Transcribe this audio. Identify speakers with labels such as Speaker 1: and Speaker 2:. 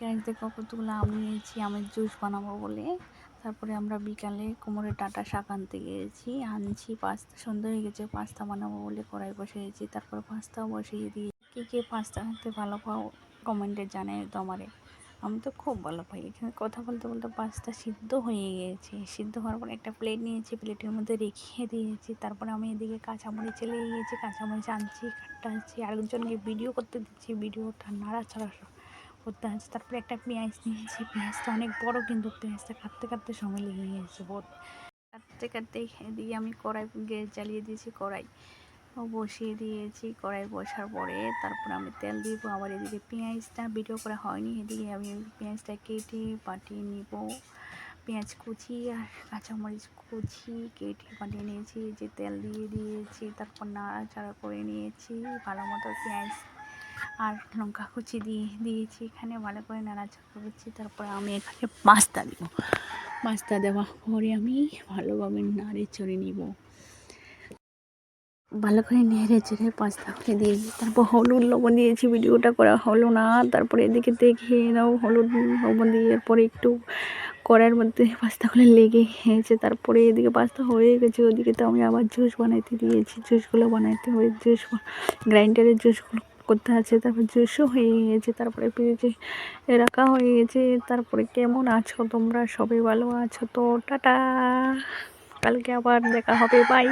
Speaker 1: Guys দেখো কতগুলো আম নিয়েছি, আমের জুস বানাবো বলে। তারপরে আমরা বিকালে কোমরে ডাঁটা শাক আনতে আনছি পাস্তা, সন্ধ্যা হয়ে গেছে, পাস্তা বানাবো বলে কড়াই বসিয়েছি। তারপরে পাস্তাও বসিয়ে দিয়ে কে পাস্তা খেতে ভালো পাও কমেন্টে জানাই তো আমারে। আমি তো খুব ভালো পাই। এখানে কথা বলতে বলতে পাস্তা সিদ্ধ হয়ে গিয়েছে। সিদ্ধ হওয়ার পর একটা প্লেট নিয়েছি, প্লেটের মধ্যে রেখে দিয়েছি। তারপরে আমি এদিকে কাঁচামরিচ চলে গিয়েছি, কাঁচামরিচ আনছি, কাটছি, আরেকজনকে ভিডিও করতে দিচ্ছি, ভিডিওটা নাড়াচাড়া করতে আছে। তারপরে একটা পেঁয়াজ নিয়েছি, পেঁয়াজটা অনেক বড়, কিন্তু পেঁয়াজটা কাটতে কাটতে সময় লেগে গিয়েছে বহুত। কাটতে কাটতে এদিকে আমি কড়াই গ্যাস জ্বালিয়ে দিয়েছি, কড়াই বসিয়ে দিয়েছি। কড়াই বসার পরে তারপরে আমি তেল দিব। আবার এদিকে পেঁয়াজটা ভিডিও করা হয়নি, এদিকে আমি পেঁয়াজটা কেটে পাঠিয়ে নিব। পেঁয়াজ কুচি আর কাঁচামরিচ কুচি কেটে পাঠিয়ে নিয়েছি, যে তেল দিয়ে দিয়েছি। তারপর নাড়াচাড়া করে নিয়েছি ভালো মতো, পেঁয়াজ আর লঙ্কা কুচি দিয়েছি, এখানে ভালো করে নাড়াচাড়া করছি। তারপরে আমি এখানে পাস্তা দিব। পাস্তা দেওয়ার পরে আমি ভালোভাবে নাড়ে চড়ে নিব, ভালো করে নেড়ে চেড়ে পাস্তাগুলো দিয়েছি। তারপর হলুদ লবণ দিয়েছি, ভিডিওটা করা হলো না। তারপরে এদিকে দেখে নাও, হলুদ লবণ দিয়ে পরে একটু কড়াইয়ের মধ্যে পাস্তাগুলো লেগে গেছে। তারপরে এদিকে পাস্তা হয়ে গেছে, ওদিকে তো আমি আবার জুস বানাইতে দিয়েছি। জুসগুলো বানাইতে হবে, জুস গ্রাইন্ডারের জুসগুলো করতে আছে। তারপর জুসও হয়ে গেছে, তারপরে ফ্রিজে রাখা হয়ে গেছে। তারপরে কেমন আছো তোমরা? সবাই ভালো আছো তো? টাটা, কালকে আবার দেখা হবে, বাই।